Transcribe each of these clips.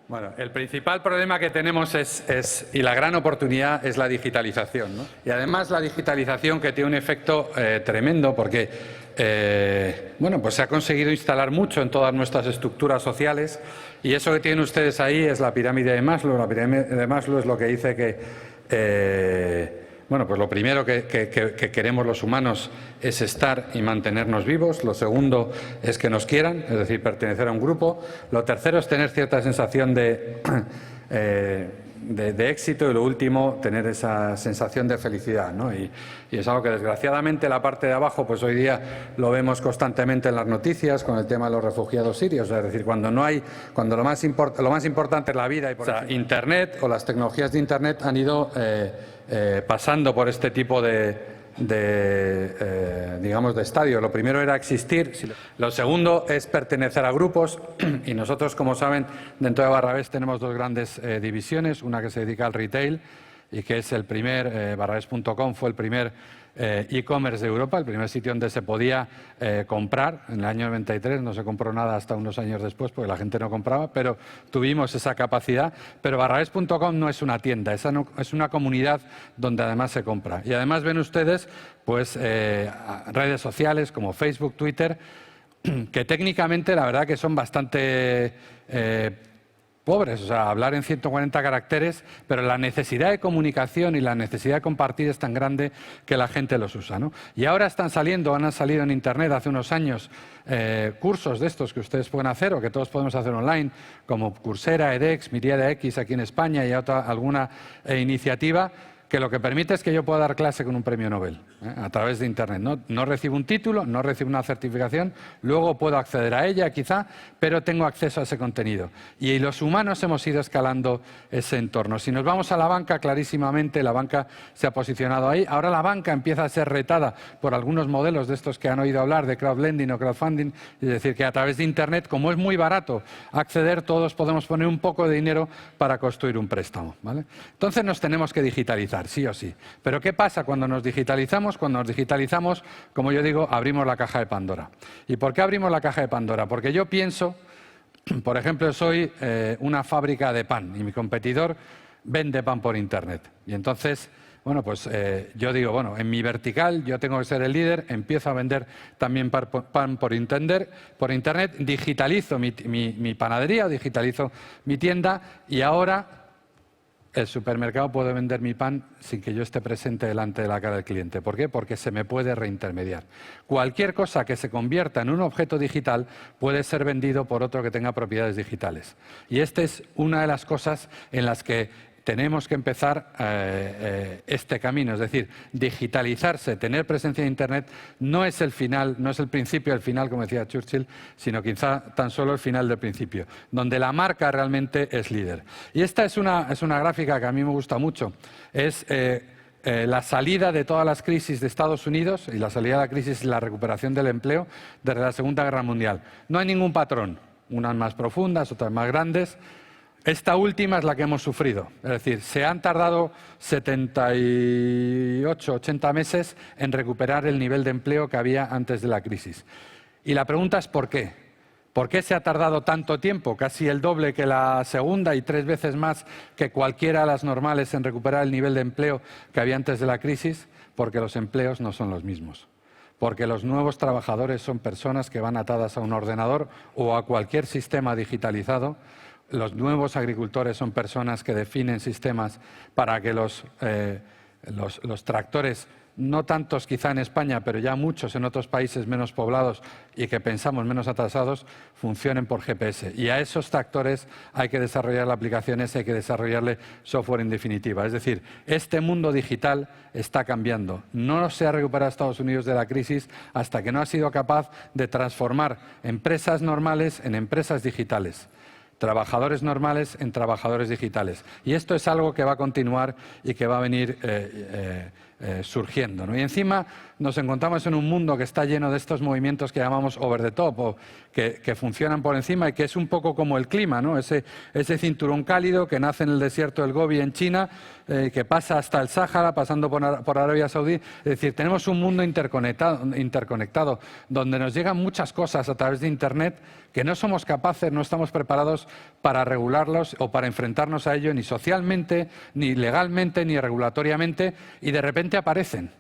Bueno, el principal problema que tenemos y la gran oportunidad es la digitalización, ¿no? Y además la digitalización que tiene un efecto tremendo porque bueno, pues se ha conseguido instalar mucho en todas nuestras estructuras sociales y eso que tienen ustedes ahí es la pirámide de Maslow. La pirámide de Maslow es lo que dice que bueno, pues lo primero que queremos los humanos es estar y mantenernos vivos. Lo segundo es que nos quieran, es decir, pertenecer a un grupo. Lo tercero es tener cierta sensación de éxito y lo último, tener esa sensación de felicidad, ¿no? Y es algo que desgraciadamente la parte de abajo, pues hoy día lo vemos constantemente en las noticias con el tema de los refugiados sirios. Es decir, cuando lo más importante es la vida y Internet o las tecnologías de Internet han ido pasando por este tipo digamos, de estadio. Lo primero era existir, lo segundo es pertenecer a grupos y nosotros, como saben, dentro de Barrabés tenemos dos grandes divisiones, una que se dedica al retail y que es el primer, barrabés.com fue el primer e-commerce de Europa, el primer sitio donde se podía comprar. En el año 93 no se compró nada hasta unos años después porque la gente no compraba, pero tuvimos esa capacidad. Pero barrabés.com no es una tienda, es una comunidad donde además se compra. Y además ven ustedes pues redes sociales como Facebook, Twitter, que técnicamente la verdad que son bastante pobres, o sea, hablar en 140 caracteres, pero la necesidad de comunicación y la necesidad de compartir es tan grande que la gente los usa, ¿no? Y ahora han salido en Internet hace unos años cursos de estos que ustedes pueden hacer o que todos podemos hacer online, como Coursera, edX, Miriada X aquí en España y alguna iniciativa que lo que permite es que yo pueda dar clase con un premio Nobel a través de Internet. No recibo un título, no recibo una certificación, luego puedo acceder a ella quizá, pero tengo acceso a ese contenido. Y los humanos hemos ido escalando ese entorno. Si nos vamos a la banca, clarísimamente la banca se ha posicionado ahí. Ahora la banca empieza a ser retada por algunos modelos de estos que han oído hablar de crowdlending o crowdfunding, es decir, que a través de Internet, como es muy barato acceder, todos podemos poner un poco de dinero para construir un préstamo, ¿vale? Entonces nos tenemos que digitalizar, sí o sí. Pero ¿qué pasa cuando nos digitalizamos? Cuando nos digitalizamos, como yo digo, abrimos la caja de Pandora. ¿Y por qué abrimos la caja de Pandora? Porque yo pienso, por ejemplo, soy una fábrica de pan y mi competidor vende pan por Internet. Y entonces, bueno, pues yo digo, bueno, en mi vertical yo tengo que ser el líder, empiezo a vender también pan por Internet, digitalizo mi panadería, digitalizo mi tienda y ahora el supermercado puede vender mi pan sin que yo esté presente delante de la cara del cliente. ¿Por qué? Porque se me puede reintermediar. Cualquier cosa que se convierta en un objeto digital puede ser vendido por otro que tenga propiedades digitales. Y esta es una de las cosas en las que tenemos que empezar este camino, es decir, digitalizarse, tener presencia en Internet no es el final, no es el principio del final, como decía Churchill, sino quizá tan solo el final del principio, donde la marca realmente es líder. Y esta es una gráfica que a mí me gusta mucho, es la salida de todas las crisis de Estados Unidos y la salida de la crisis y la recuperación del empleo desde la Segunda Guerra Mundial. No hay ningún patrón, unas más profundas, otras más grandes. Esta última es la que hemos sufrido, es decir, se han tardado 78, 80 meses en recuperar el nivel de empleo que había antes de la crisis. Y la pregunta es ¿por qué? ¿Por qué se ha tardado tanto tiempo, casi el doble que la segunda y 3 veces más que cualquiera de las normales en recuperar el nivel de empleo que había antes de la crisis? Porque los empleos no son los mismos. Porque los nuevos trabajadores son personas que van atadas a un ordenador o a cualquier sistema digitalizado. Los nuevos agricultores son personas que definen sistemas para que los tractores, no tantos quizá en España, pero ya muchos en otros países menos poblados y que pensamos menos atrasados, funcionen por GPS. Y a esos tractores hay que desarrollar aplicaciones, hay que desarrollarle software en definitiva. Es decir, este mundo digital está cambiando. No se ha recuperado Estados Unidos de la crisis hasta que no ha sido capaz de transformar empresas normales en empresas digitales. Trabajadores normales en trabajadores digitales. Y esto es algo que va a continuar y que va a venir surgiendo, ¿no? Y encima nos encontramos en un mundo que está lleno de estos movimientos que llamamos over the top, o que funcionan por encima y que es un poco como el clima, ¿no? Ese cinturón cálido que nace en el desierto del Gobi en China, que pasa hasta el Sáhara, pasando por Arabia Saudí. Es decir, tenemos un mundo interconectado, donde nos llegan muchas cosas a través de Internet que no somos capaces, no estamos preparados para regularlos o para enfrentarnos a ello, ni socialmente, ni legalmente, ni regulatoriamente, y de repente aparecen.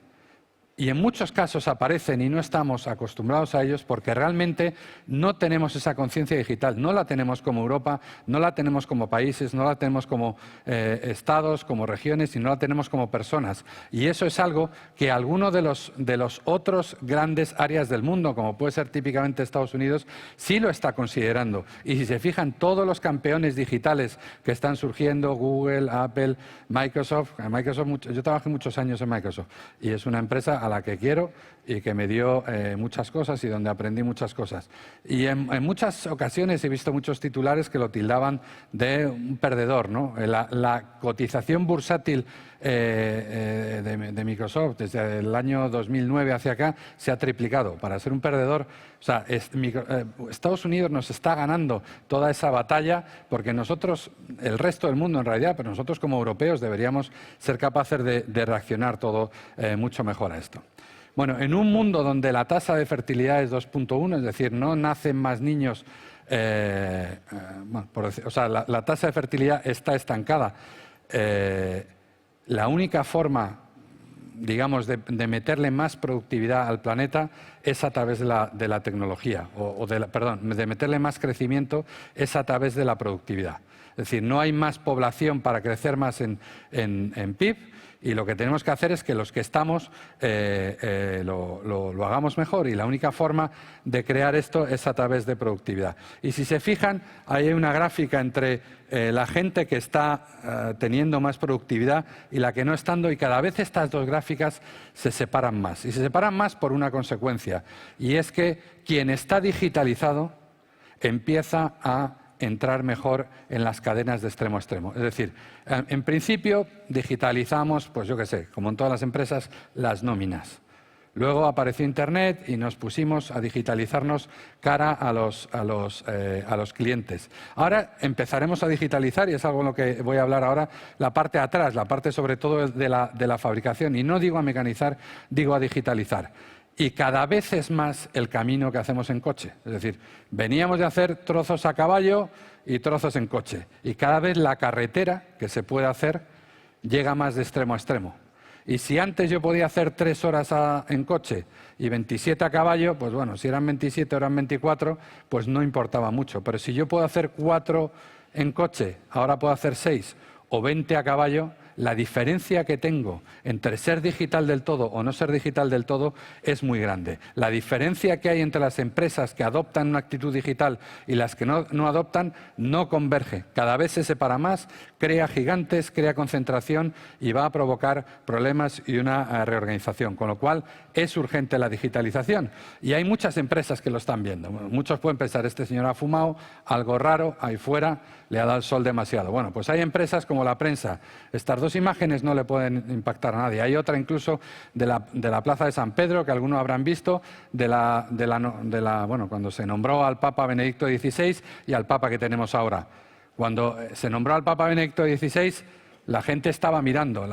Y en muchos casos aparecen y no estamos acostumbrados a ellos porque realmente no tenemos esa conciencia digital. No la tenemos como Europa, no la tenemos como países, no la tenemos como estados, como regiones y no la tenemos como personas. Y eso es algo que alguno de los otros grandes áreas del mundo, como puede ser típicamente Estados Unidos, sí lo está considerando. Y si se fijan, todos los campeones digitales que están surgiendo, Google, Apple, Microsoft, yo trabajé muchos años en Microsoft y es una empresa a la que quiero y que me dio muchas cosas y donde aprendí muchas cosas. Y en muchas ocasiones he visto muchos titulares que lo tildaban de un perdedor, ¿no? La cotización bursátil de Microsoft desde el año 2009 hacia acá se ha triplicado. Para ser un perdedor, o sea, Estados Unidos nos está ganando toda esa batalla porque nosotros, el resto del mundo en realidad, pero nosotros como europeos deberíamos ser capaces de reaccionar todo mucho mejor a esto. Bueno, en un mundo donde la tasa de fertilidad es 2.1, es decir, no nacen más niños, la tasa de fertilidad está estancada. La única forma, digamos, de meterle más productividad al planeta es a través de la tecnología, de meterle más crecimiento es a través de la productividad. Es decir, no hay más población para crecer más en PIB, y lo que tenemos que hacer es que los que estamos lo hagamos mejor, y la única forma de crear esto es a través de productividad. Y si se fijan, ahí hay una gráfica entre la gente que está teniendo más productividad y la que no estando, y cada vez estas dos gráficas se separan más. Y se separan más por una consecuencia, y es que quien está digitalizado empieza a entrar mejor en las cadenas de extremo a extremo. Es decir, en principio digitalizamos, pues yo qué sé, como en todas las empresas, las nóminas. Luego apareció Internet y nos pusimos a digitalizarnos cara a los clientes. Ahora empezaremos a digitalizar, y es algo en lo que voy a hablar ahora, la parte de atrás, la parte sobre todo de la fabricación. Y no digo a mecanizar, digo a digitalizar. Y cada vez es más el camino que hacemos en coche. Es decir, veníamos de hacer trozos a caballo y trozos en coche. Y cada vez la carretera que se puede hacer llega más de extremo a extremo. Y si antes yo podía hacer 3 horas en coche y 27 a caballo, pues bueno, si eran 27 o eran 24, pues no importaba mucho. Pero si yo puedo hacer 4 en coche, ahora puedo hacer 6 o 20 a caballo, la diferencia que tengo entre ser digital del todo o no ser digital del todo es muy grande. La diferencia que hay entre las empresas que adoptan una actitud digital y las que no adoptan no converge. Cada vez se separa más, crea gigantes, crea concentración y va a provocar problemas y una reorganización. Con lo cual es urgente la digitalización. Y hay muchas empresas que lo están viendo. Muchos pueden pensar, este señor ha fumado, algo raro, ahí fuera, le ha dado el sol demasiado. Bueno, pues hay empresas como La Prensa. Estas dos imágenes no le pueden impactar a nadie. Hay otra incluso de la Plaza de San Pedro, que algunos habrán visto, cuando se nombró al Papa Benedicto XVI y al Papa que tenemos ahora. Cuando se nombró al Papa Benedicto XVI, la gente estaba mirando,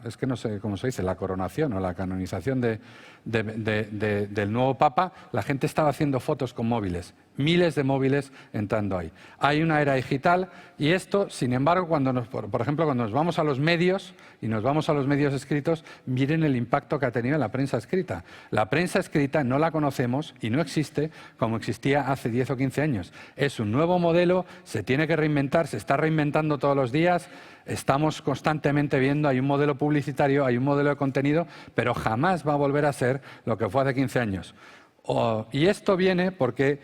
es que no sé cómo se dice, la coronación o la canonización del nuevo Papa, la gente estaba haciendo fotos con móviles, miles de móviles entrando ahí. Hay una era digital y esto, sin embargo, por ejemplo, cuando nos vamos a los medios y nos vamos a los medios escritos, miren el impacto que ha tenido en la prensa escrita. La prensa escrita no la conocemos y no existe como existía hace 10 o 15 años. Es un nuevo modelo, se tiene que reinventar, se está reinventando todos los días. Estamos constantemente viendo, hay un modelo publicitario, hay un modelo de contenido, pero jamás va a volver a ser lo que fue hace 15 años. Y esto viene porque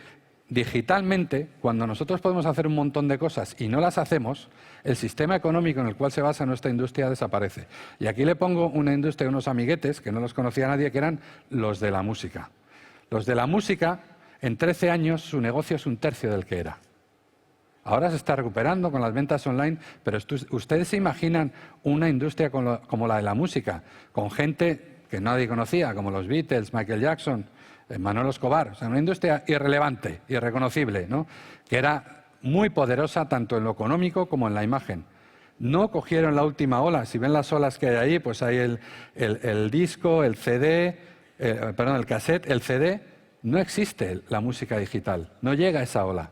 digitalmente, cuando nosotros podemos hacer un montón de cosas y no las hacemos, el sistema económico en el cual se basa nuestra industria desaparece. Y aquí le pongo una industria, unos amiguetes, que no los conocía nadie, que eran los de la música. Los de la música, en 13 años, su negocio es 1/3 del que era. Ahora se está recuperando con las ventas online, pero ustedes se imaginan una industria como la de la música, con gente que nadie conocía, como los Beatles, Michael Jackson, Manolo Escobar. O sea, una industria irrelevante, irreconocible, ¿no? Que era muy poderosa tanto en lo económico como en la imagen. No cogieron la última ola. Si ven las olas que hay ahí, pues hay el disco, el CD, el cassette, el CD. No existe la música digital, no llega a esa ola.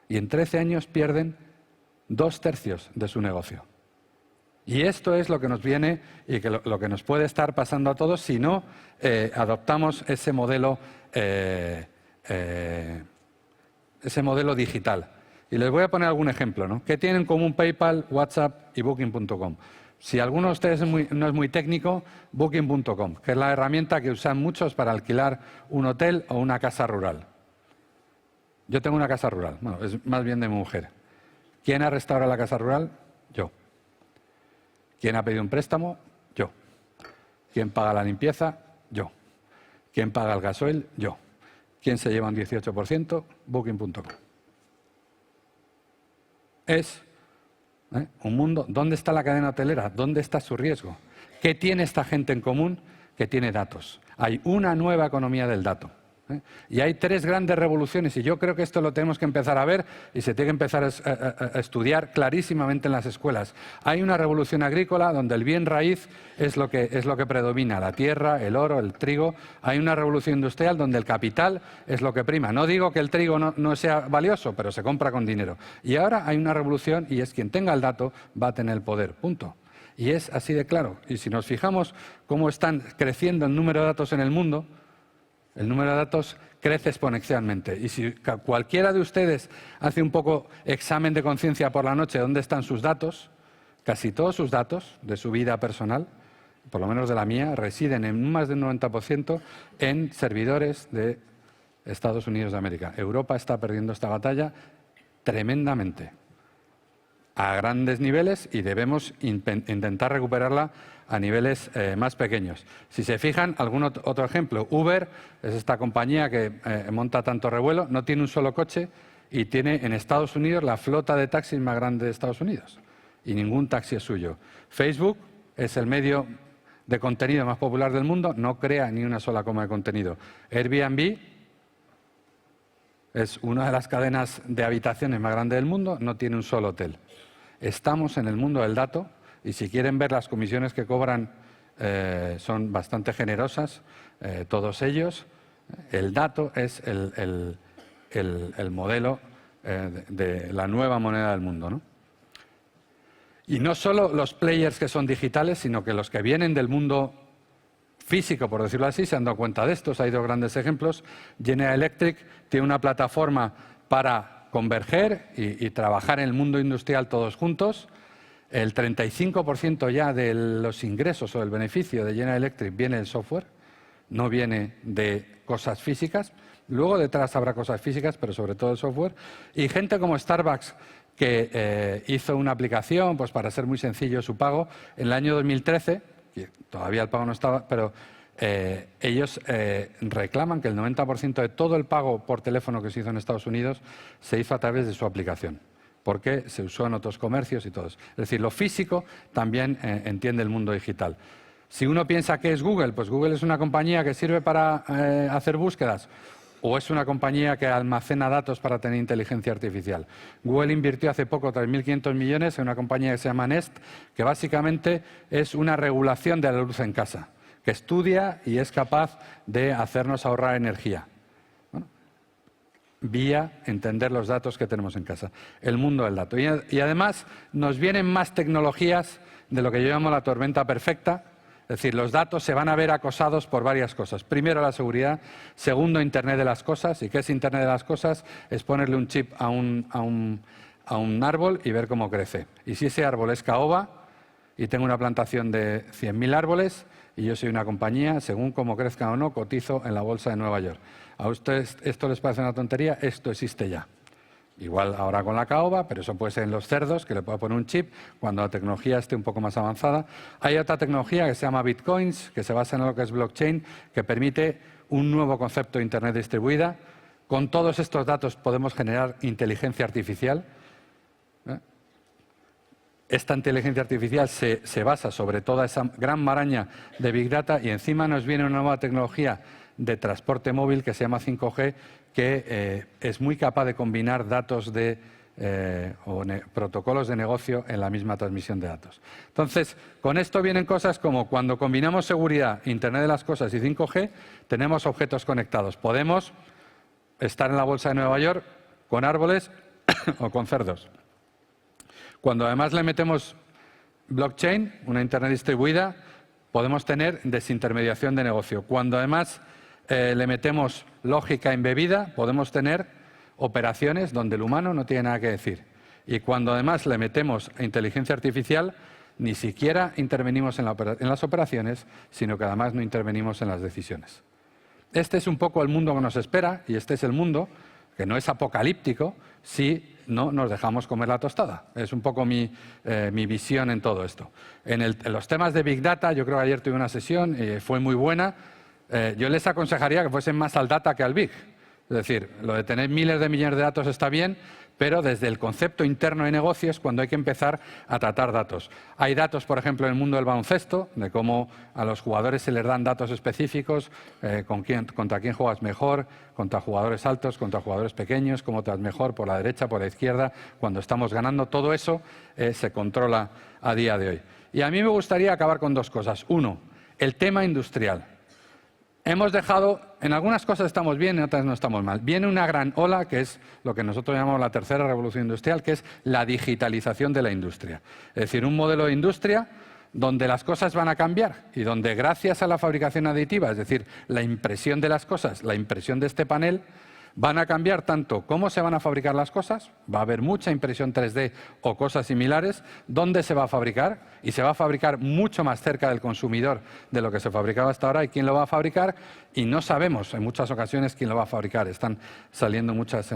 Y en 13 años pierden 2/3 de su negocio. Y esto es lo que nos viene y que lo que nos puede estar pasando a todos si no adoptamos ese modelo digital. Y les voy a poner algún ejemplo, ¿no? ¿Qué tienen en común PayPal, WhatsApp y Booking.com? Si alguno de ustedes no es muy técnico, Booking.com, que es la herramienta que usan muchos para alquilar un hotel o una casa rural. Yo tengo una casa rural, bueno, es más bien de mi mujer. ¿Quién ha restaurado la casa rural? Yo. ¿Quién ha pedido un préstamo? Yo. ¿Quién paga la limpieza? Yo. ¿Quién paga el gasoil? Yo. ¿Quién se lleva un 18%? Booking.com. Es un mundo. ¿Dónde está la cadena hotelera? ¿Dónde está su riesgo? ¿Qué tiene esta gente en común? Que tiene datos. Hay una nueva economía del dato. Y hay 3 grandes revoluciones, y yo creo que esto lo tenemos que empezar a ver y se tiene que empezar a estudiar clarísimamente en las escuelas. Hay una revolución agrícola donde el bien raíz es lo que predomina, la tierra, el oro, el trigo. Hay una revolución industrial donde el capital es lo que prima. No digo que el trigo no sea valioso, pero se compra con dinero. Y ahora hay una revolución y es quien tenga el dato va a tener el poder, punto. Y es así de claro. Y si nos fijamos cómo están creciendo el número de datos en el mundo, el número de datos crece exponencialmente. Y si cualquiera de ustedes hace un poco examen de conciencia por la noche, ¿dónde están sus datos? Casi todos sus datos de su vida personal, por lo menos de la mía, residen en más del 90% en servidores de Estados Unidos de América. Europa está perdiendo esta batalla tremendamente, a grandes niveles, y debemos intentar recuperarla a niveles más pequeños. Si se fijan, algún otro ejemplo, Uber es esta compañía que monta tanto revuelo, no tiene un solo coche y tiene en Estados Unidos la flota de taxis más grande de Estados Unidos y ningún taxi es suyo. Facebook es el medio de contenido más popular del mundo, no crea ni una sola coma de contenido. Airbnb es una de las cadenas de habitaciones más grandes del mundo, no tiene un solo hotel. Estamos en el mundo del dato y si quieren ver las comisiones que cobran son bastante generosas, todos ellos. El dato es el modelo de la nueva moneda del mundo, ¿no? Y no solo los players que son digitales, sino que los que vienen del mundo físico, por decirlo así, se han dado cuenta de esto. Hay 2 grandes ejemplos. General Electric tiene una plataforma para converger y trabajar en el mundo industrial todos juntos. El 35% ya de los ingresos o del beneficio de General Electric viene del software, no viene de cosas físicas. Luego detrás habrá cosas físicas, pero sobre todo el software. Y gente como Starbucks, que hizo una aplicación pues para hacer muy sencillo su pago en el año 2013, que todavía el pago no estaba, pero ellos reclaman que el 90% de todo el pago por teléfono que se hizo en Estados Unidos se hizo a través de su aplicación, porque se usó en otros comercios y todo eso. Es decir, lo físico también entiende el mundo digital. Si uno piensa que es Google, pues Google es una compañía que sirve para hacer búsquedas o es una compañía que almacena datos para tener inteligencia artificial. Google invirtió hace poco 3.500 millones en una compañía que se llama Nest, que básicamente es una regulación de la luz en casa, que estudia y es capaz de hacernos ahorrar energía, bueno, vía entender los datos que tenemos en casa, el mundo del dato. Y además nos vienen más tecnologías de lo que yo llamo la tormenta perfecta. Es decir, los datos se van a ver acosados por varias cosas. Primero, la seguridad. Segundo, Internet de las cosas. ¿Y qué es Internet de las cosas? Es ponerle un chip a un árbol y ver cómo crece. Y si ese árbol es caoba y tengo una plantación de 100.000 árboles y yo soy una compañía, según cómo crezca o no, cotizo en la bolsa de Nueva York. ¿A ustedes esto les parece una tontería? Esto existe ya. Igual ahora con la caoba, pero eso puede ser en los cerdos, que le pueda poner un chip cuando la tecnología esté un poco más avanzada. Hay otra tecnología que se llama Bitcoins, que se basa en lo que es blockchain, que permite un nuevo concepto de Internet distribuida. Con todos estos datos podemos generar inteligencia artificial. esta inteligencia artificial se basa sobre toda esa gran maraña de Big Data y encima nos viene una nueva tecnología de transporte móvil que se llama 5G, que es muy capaz de combinar datos protocolos de negocio en la misma transmisión de datos. Entonces, con esto vienen cosas como cuando combinamos seguridad, Internet de las Cosas y 5G, tenemos objetos conectados. Podemos estar en la Bolsa de Nueva York con árboles o con cerdos. Cuando además le metemos blockchain, una Internet distribuida, podemos tener desintermediación de negocio. Cuando además le metemos lógica embebida, podemos tener operaciones donde el humano no tiene nada que decir. Y cuando además le metemos inteligencia artificial, ni siquiera intervenimos en las operaciones, sino que además no intervenimos en las decisiones. Este es un poco el mundo que nos espera y este es el mundo que no es apocalíptico si no nos dejamos comer la tostada. Es un poco mi visión en todo esto. En los temas de Big Data, yo creo que ayer tuve una sesión y fue muy buena. Yo les aconsejaría que fuesen más al data que al big. Es decir, lo de tener miles de millones de datos está bien, pero desde el concepto interno de negocios cuando hay que empezar a tratar datos. Hay datos, por ejemplo, en el mundo del baloncesto, de cómo a los jugadores se les dan datos específicos, contra quién juegas mejor, contra jugadores altos, contra jugadores pequeños, cómo te das mejor por la derecha, por la izquierda, cuando estamos ganando. Todo eso se controla a día de hoy. Y a mí me gustaría acabar con dos cosas. Uno, el tema industrial. Hemos dejado, en algunas cosas estamos bien, en otras no estamos mal. Viene una gran ola, que es lo que nosotros llamamos la tercera revolución industrial, que es la digitalización de la industria. Es decir, un modelo de industria donde las cosas van a cambiar y donde gracias a la fabricación aditiva, es decir, la impresión de las cosas, la impresión de este panel, van a cambiar tanto cómo se van a fabricar las cosas, va a haber mucha impresión 3D o cosas similares, dónde se va a fabricar, y se va a fabricar mucho más cerca del consumidor de lo que se fabricaba hasta ahora, y quién lo va a fabricar, y no sabemos en muchas ocasiones quién lo va a fabricar. Están saliendo muchas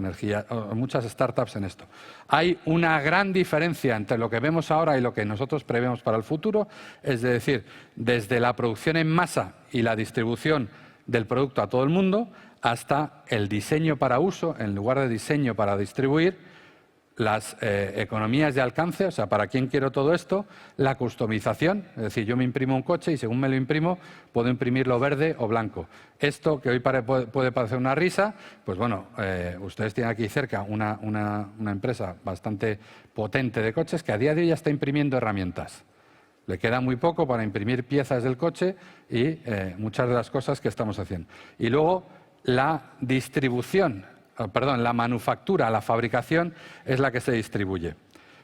startups en esto. Hay una gran diferencia entre lo que vemos ahora y lo que nosotros prevemos para el futuro, es decir, desde la producción en masa y la distribución del producto a todo el mundo, hasta el diseño para uso, en lugar de diseño para distribuir, las economías de alcance, o sea, para quién quiero todo esto, la customización, es decir, yo me imprimo un coche y según me lo imprimo, puedo imprimirlo verde o blanco. Esto, que hoy puede parecer una risa, pues bueno, ustedes tienen aquí cerca una empresa bastante potente de coches que a día de hoy ya está imprimiendo herramientas. Le queda muy poco para imprimir piezas del coche y muchas de las cosas que estamos haciendo. Y luego, la distribución, la manufactura, la fabricación es la que se distribuye.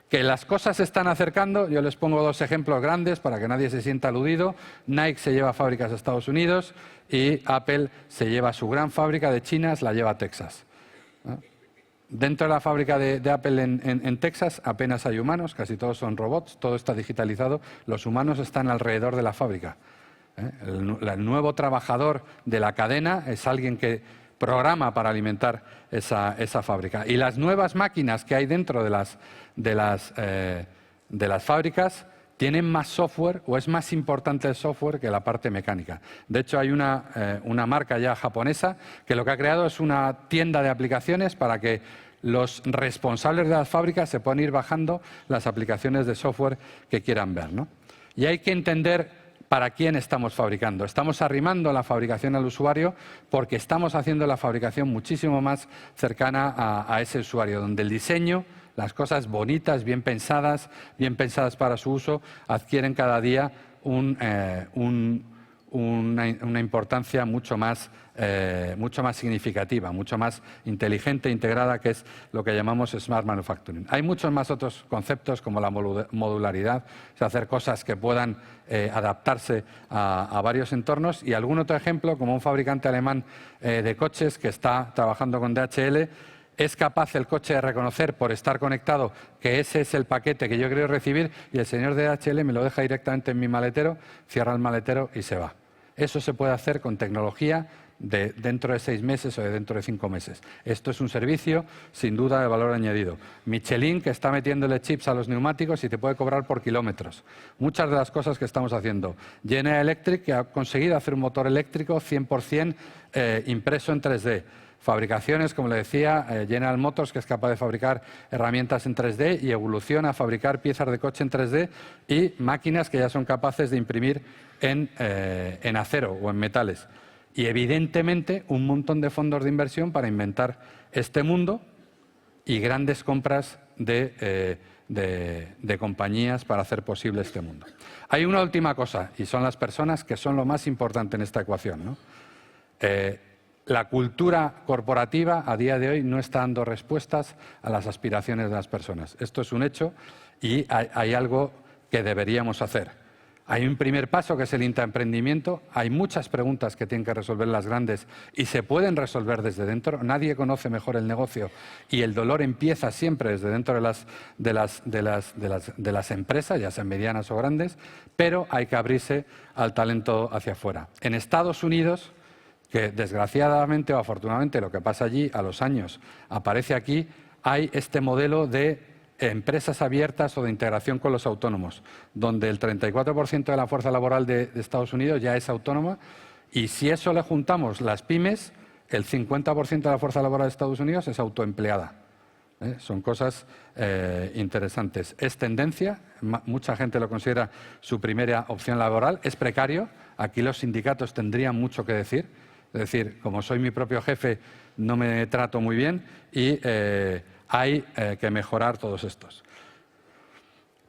Que las cosas se están acercando, yo les pongo dos ejemplos grandes para que nadie se sienta aludido. Nike se lleva fábricas a Estados Unidos y Apple se lleva su gran fábrica de China, la lleva a Texas. Dentro de la fábrica de Apple en Texas apenas hay humanos, casi todos son robots, todo está digitalizado, los humanos están alrededor de la fábrica. El nuevo trabajador de la cadena es alguien que programa para alimentar esa fábrica. Y las nuevas máquinas que hay dentro de las fábricas tienen más software, o es más importante el software que la parte mecánica. De hecho, hay una marca ya japonesa que lo que ha creado es una tienda de aplicaciones para que los responsables de las fábricas se puedan ir bajando las aplicaciones de software que quieran ver, ¿no? Y hay que entender para quién estamos fabricando. Estamos arrimando la fabricación al usuario porque estamos haciendo la fabricación muchísimo más cercana a ese usuario, donde el diseño, las cosas bonitas, bien pensadas para su uso, adquieren cada día una importancia mucho más significativa, mucho más inteligente e integrada, que es lo que llamamos Smart Manufacturing. Hay muchos más otros conceptos como la modularidad, o sea, hacer cosas que puedan adaptarse a varios entornos, y algún otro ejemplo, como un fabricante alemán de coches que está trabajando con DHL. Es capaz el coche de reconocer, por estar conectado, que ese es el paquete que yo quiero recibir, y el señor de DHL me lo deja directamente en mi maletero, cierra el maletero y se va. Eso se puede hacer con tecnología de dentro de 6 meses o de dentro de 5 meses. Esto es un servicio, sin duda, de valor añadido. Michelin, que está metiéndole chips a los neumáticos y te puede cobrar por kilómetros. Muchas de las cosas que estamos haciendo. General Electric, que ha conseguido hacer un motor eléctrico 100% impreso en 3D. Fabricaciones, como le decía, General Motors, que es capaz de fabricar herramientas en 3D y evoluciona a fabricar piezas de coche en 3D y máquinas que ya son capaces de imprimir en acero o en metales. Y, evidentemente, un montón de fondos de inversión para inventar este mundo y grandes compras de compañías para hacer posible este mundo. Hay una última cosa, y son las personas, que son lo más importante en esta ecuación, ¿no? La cultura corporativa a día de hoy no está dando respuestas a las aspiraciones de las personas. Esto es un hecho y hay algo que deberíamos hacer. Hay un primer paso, que es el intraemprendimiento. Hay muchas preguntas que tienen que resolver las grandes y se pueden resolver desde dentro. Nadie conoce mejor el negocio y el dolor empieza siempre desde dentro de las empresas, ya sean medianas o grandes, pero hay que abrirse al talento hacia afuera. En Estados Unidos, que desgraciadamente o afortunadamente lo que pasa allí a los años aparece aquí, hay este modelo de empresas abiertas o de integración con los autónomos, donde el 34% de la fuerza laboral de Estados Unidos ya es autónoma, y si eso le juntamos las pymes, el 50% de la fuerza laboral de Estados Unidos es autoempleada. Son cosas interesantes. Es tendencia, mucha gente lo considera su primera opción laboral, es precario, aquí los sindicatos tendrían mucho que decir, es decir, como soy mi propio jefe, no me trato muy bien y hay que mejorar todos estos.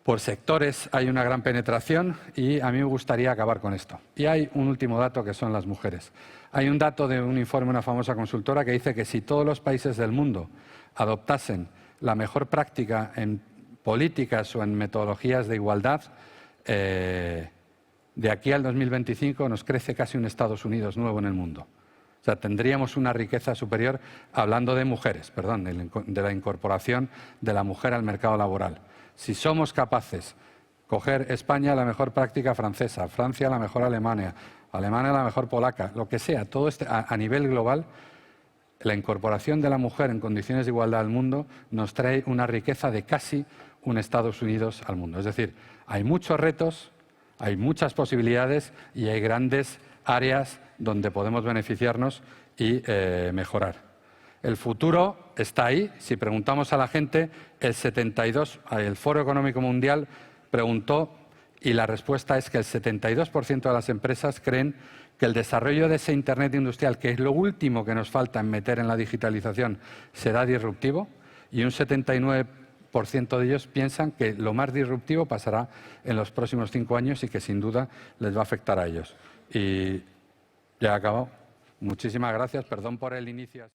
Por sectores hay una gran penetración y a mí me gustaría acabar con esto. Y hay un último dato, que son las mujeres. Hay un dato de un informe de una famosa consultora que dice que si todos los países del mundo adoptasen la mejor práctica en políticas o en metodologías de igualdad, de aquí al 2025 nos crece casi un Estados Unidos nuevo en el mundo. O sea, tendríamos una riqueza superior, hablando de mujeres, perdón, de la incorporación de la mujer al mercado laboral. Si somos capaces de coger España la mejor práctica francesa, Francia la mejor Alemania, Alemania la mejor polaca, lo que sea, todo a nivel global, la incorporación de la mujer en condiciones de igualdad al mundo nos trae una riqueza de casi un Estados Unidos al mundo. Es decir, hay muchos retos, hay muchas posibilidades y hay grandes áreas donde podemos beneficiarnos y mejorar. El futuro está ahí. Si preguntamos a la gente, el Foro Económico Mundial preguntó y la respuesta es que el 72% de las empresas creen que el desarrollo de ese Internet industrial, que es lo último que nos falta en meter en la digitalización, será disruptivo, y un 79% de ellos piensan que lo más disruptivo pasará en los próximos 5 años y que sin duda les va a afectar a ellos. Y ya he acabado. Muchísimas gracias. Perdón por el inicio.